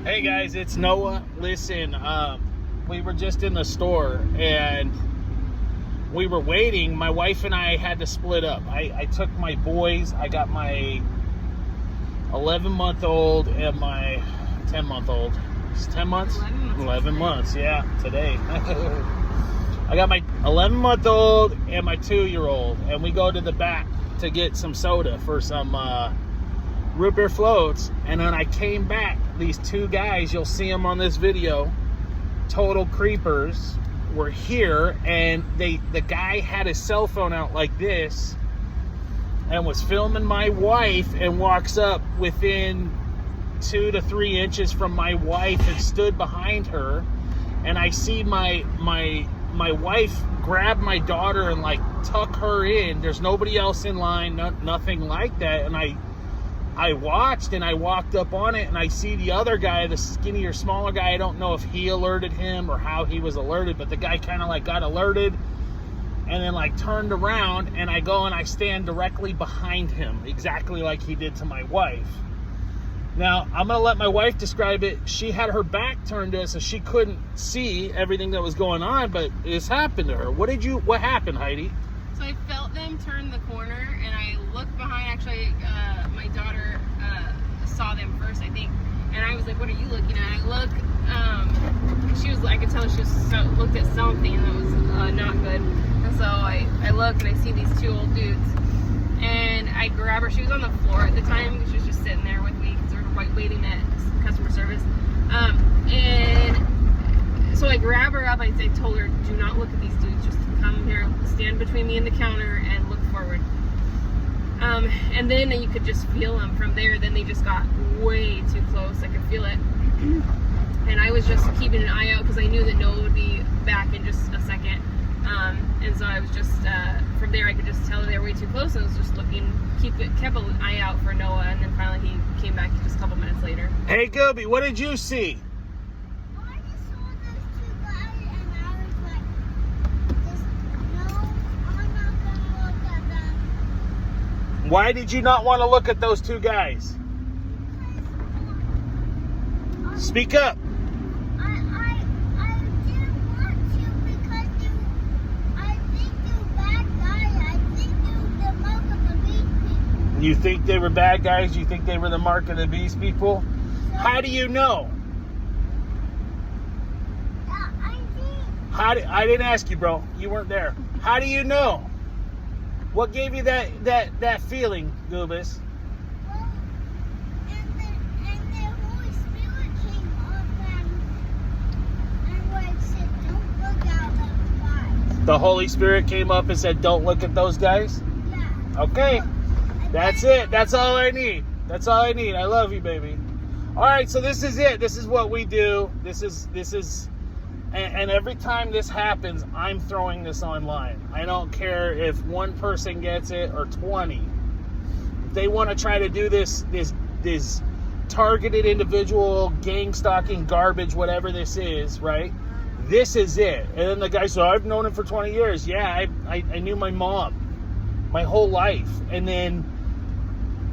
Hey guys, it's Noah. Listen, we were just in the store and we were waiting. My wife and I had to split up. I took my boys. I got my 11-month-old and my 10-month-old. It's 10 months? 11 months, yeah, today. I got my 11-month-old and my 2-year-old, and we go to the back to get some soda for some root beer floats. And then I came back. These two guys, you'll see them on this video, total creepers, were here, and the guy had his cell phone out like this and was filming my wife, and walks up within 2 to 3 inches from my wife and stood behind her. And I see my wife grab my daughter and like tuck her in. There's nobody else in line, nothing like that. And I watched, and I walked up on it, and I see the other guy, the skinnier, smaller guy. I don't know if he alerted him or how he was alerted, but the guy kind of like got alerted and then like turned around, and I go and I stand directly behind him, exactly like he did to my wife. Now, I'm going to let my wife describe it. She had her back turned to us, so she couldn't see everything that was going on, but this happened to her. What happened, Heidi? So I felt them turn the corner, and I looked behind. Actually, my daughter saw them first, I think, and I was like, "What are you looking at?" I look. She was. I could tell she was looked at something that was not good. And so I look, and I see these two old dudes, and I grab her. She was on the floor at the time. She was just sitting there with me because we were waiting at customer service. And so I grab her up. I told her, "Do not look at these dudes. Just come here, stand between me and the counter, and look forward." And then you could just feel them from there. Then they just got way too close. I could feel it. And I was just keeping an eye out because I knew that Noah would be back in just a second. And so I was just, from there I could just tell they were way too close. I was just looking, kept an eye out for Noah, and then finally he came back just a couple minutes later. Hey, Gooby, what did you see? Why did you not want to look at those two guys? Speak up. I didn't want to because I think they're bad guys. I think they're the mark of the beast people. You think they were bad guys? You think they were the mark of the beast people? How do you know? I didn't ask you, bro. You weren't there. How do you know? What gave you that feeling, Goobus? Well, and the Holy Spirit came up and like said, "Don't look at those guys." The Holy Spirit came up and said, "Don't look at those guys." Yeah. Okay, that's it. That's all I need. That's all I need. I love you, baby. All right, so this is it. This is what we do. This is. And every time this happens, I'm throwing this online. I don't care if one person gets it or 20. If they want to try to do this targeted individual gang stalking garbage, whatever this is, right? This is it. And then the guy said, "I've known him for 20 years. Yeah, I knew my mom my whole life. And then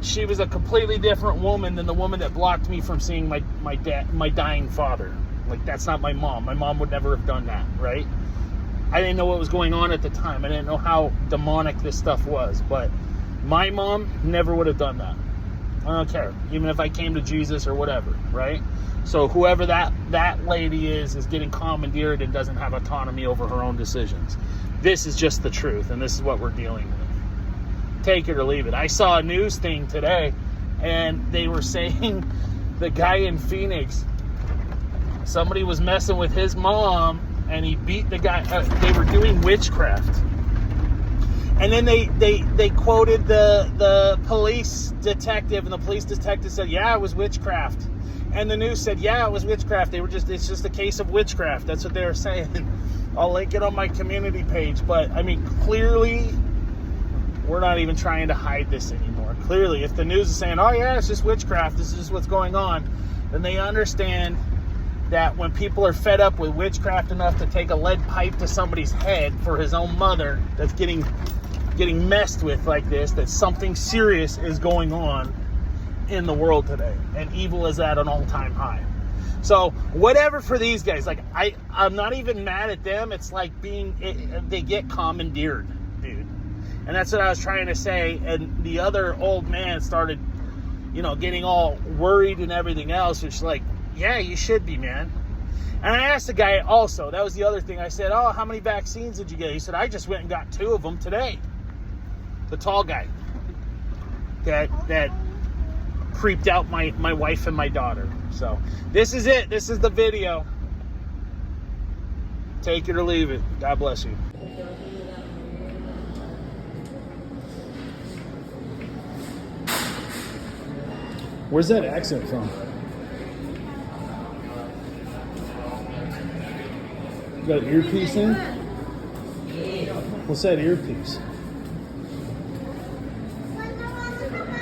she was a completely different woman than the woman that blocked me from seeing my dying father. Like, that's not my mom. My mom would never have done that, right? I didn't know what was going on at the time. I didn't know how demonic this stuff was. But my mom never would have done that. I don't care. Even if I came to Jesus or whatever, right? So whoever that lady is getting commandeered and doesn't have autonomy over her own decisions. This is just the truth, and this is what we're dealing with. Take it or leave it. I saw a news thing today, and they were saying the guy in Phoenix, somebody was messing with his mom, and he beat the guy. They were doing witchcraft, and then they quoted the police detective, and the police detective said, "Yeah, it was witchcraft." And the news said, "Yeah, it was witchcraft. It's just a case of witchcraft." That's what they were saying. I'll link it on my community page. But I mean, clearly, we're not even trying to hide this anymore. Clearly, if the news is saying, "Oh yeah, it's just witchcraft. This is just what's going on," then they understand that when people are fed up with witchcraft enough to take a lead pipe to somebody's head for his own mother that's getting messed with like this, that something serious is going on in the world today, and evil is at an all-time high. So whatever for these guys. Like I'm not even mad at them. It's like they get commandeered, dude. And that's what I was trying to say. And the other old man started, getting all worried and everything else. It's like, yeah, you should be, man. And I asked the guy also, that was the other thing. I said, oh, how many vaccines did you get? He said, I just went and got 2 of them today. The tall guy that creeped out my wife and my daughter. So this is it. This is the video. Take it or leave it. God bless you. Where's that accent from? You got an earpiece in? What's that earpiece?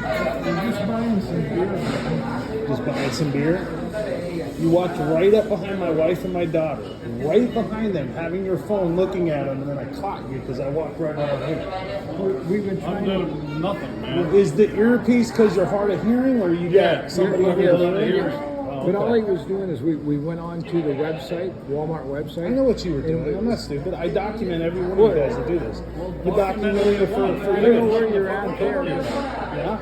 I'm just buying some beer. Just buying some beer? You walked right up behind my wife and my daughter. Right behind them, having your phone, looking at them, and then I caught you because I walked right over here. We've been trying to do nothing, man. Is the earpiece because you're hard of hearing, or you got somebody in your ear? But all he was doing is we went on to the website, Walmart website. I know what you were doing. I'm not stupid. I document every one of you guys that do this. You document it for I don't know years. where you're at there. Yeah?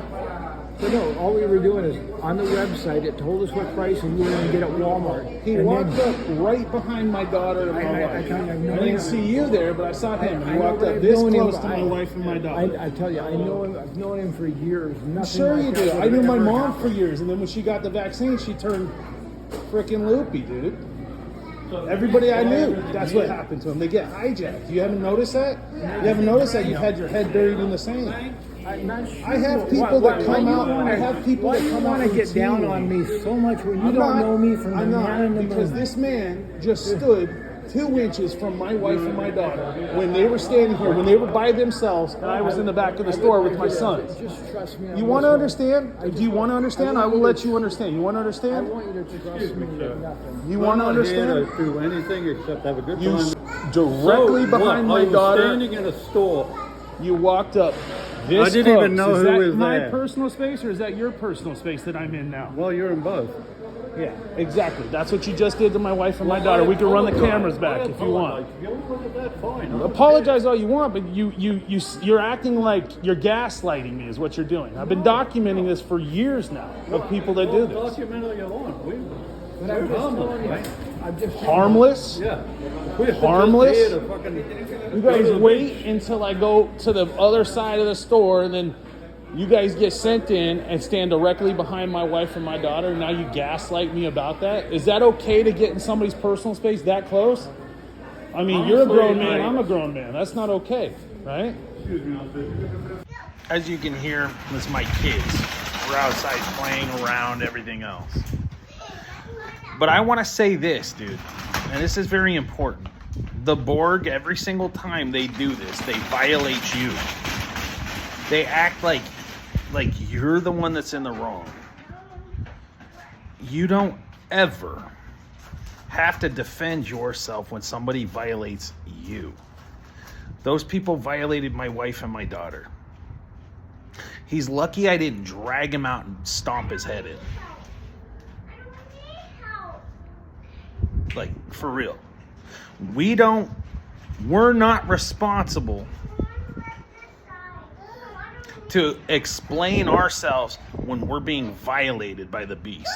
But no, all we were doing is on the website, it told us what price and we were going to get at Walmart. He And walked then- up right behind my daughter and my I wife. kind of know I didn't him. see you there, but I saw him. I He know walked that up I've this known him, close to my wife and my daughter. I tell you, I know him. I've known him for years. Nothing Sure like you that do. would I knew my ever mom happen. for years, and then when she got the vaccine, she turned freaking loopy, dude. Everybody I knew, that's what happened to them. They get hijacked. You haven't noticed that? You haven't noticed that you've had your head buried in the sand. I'm not sure. I have people that come out. I have people that come out. Why do you want to get down on routinely. me so much when you I'm don't not- know me from the I'm man in the not, because moon? this man just stood 2 inches from my wife and my daughter when they were standing here, when they were by themselves, and I was in the back of the store with my sons. Just trust me. on You this want to one. understand? Do you want to understand? I will let you understand. You want to I understand? want you to trust me with nothing. You want to I'm not here understand? to do anything except have a good You time. directly So, behind what? my I was daughter. standing in a store. You walked up. This I didn't even close. know Is who that was my there. personal space, or is that your personal space that I'm in now? Well, you're in both. Yeah, exactly. That's what you just did to my wife and my daughter. We can run the cameras back if you want. If you want to look at that, fine. Apologize all you want, but you're acting like you're gaslighting me is what you're doing. I've been documenting this for years now of people that do this. Document all you want. But I'm We're just harmless, telling you. right? I'm just Harmless? Yeah. We're just Harmless? here to fucking You go guys to the wait beach. until I go to the other side of the store, and then you guys get sent in and stand directly behind my wife and my daughter, and now you gaslight me about that? Is that okay to get in somebody's personal space that close? I mean, you're a grown man, I'm a grown man. That's not okay, right? As you can hear, it's my kids. We're outside playing around, everything else. But I want to say this, dude, and this is very important. The Borg, every single time they do this, they violate you. They act like you're the one that's in the wrong. You don't ever have to defend yourself when somebody violates you. Those people violated my wife and my daughter. He's lucky I didn't drag him out and stomp his head in. Like, for real. We're not responsible to explain ourselves when we're being violated by the beast.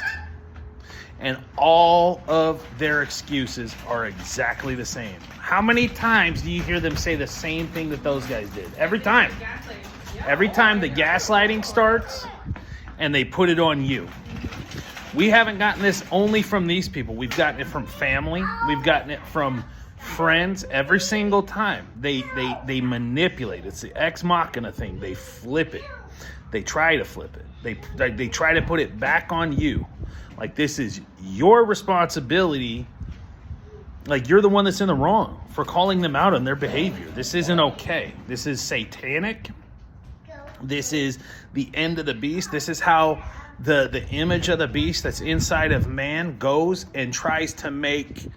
And all of their excuses are exactly the same. How many times do you hear them say the same thing that those guys did? Every time. Every time the gaslighting starts and they put it on you. We haven't gotten this only from these people. We've gotten it from family. We've gotten it from friends. Every single time they manipulate. It's the ex machina thing. They flip it. They try to flip it. They try to put it back on you. Like this is your responsibility. Like you're the one that's in the wrong for calling them out on their behavior. This isn't okay. This is satanic. This is the end of the beast. This is how the image of the beast that's inside of man goes and tries to make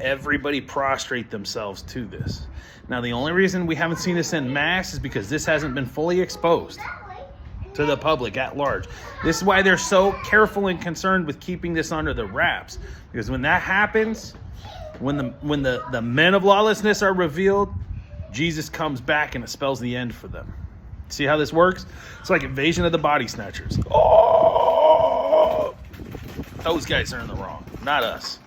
everybody prostrate themselves to this. Now, the only reason we haven't seen this en masse is because this hasn't been fully exposed. to the public at large. This is why they're so careful and concerned with keeping this under the wraps. Because when that happens, when the men of lawlessness are revealed, Jesus comes back and it spells the end for them. See how this works? It's like Invasion of the Body Snatchers. Oh! Those guys are in the wrong, not us.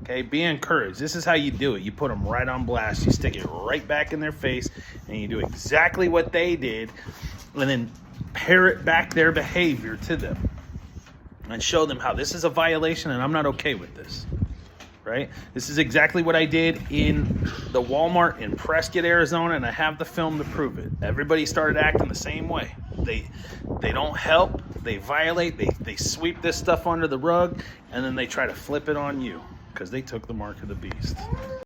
Okay, be encouraged. This is how you do it. You put them right on blast. You stick it right back in their face, and you do exactly what they did, and then parrot back their behavior to them and show them how this is a violation, and I'm not okay with this. Right? This is exactly what I did in the Walmart in Prescott, Arizona, and I have the film to prove it. Everybody started acting the same way. They don't help. They violate. They sweep this stuff under the rug, and then they try to flip it on you because they took the mark of the beast.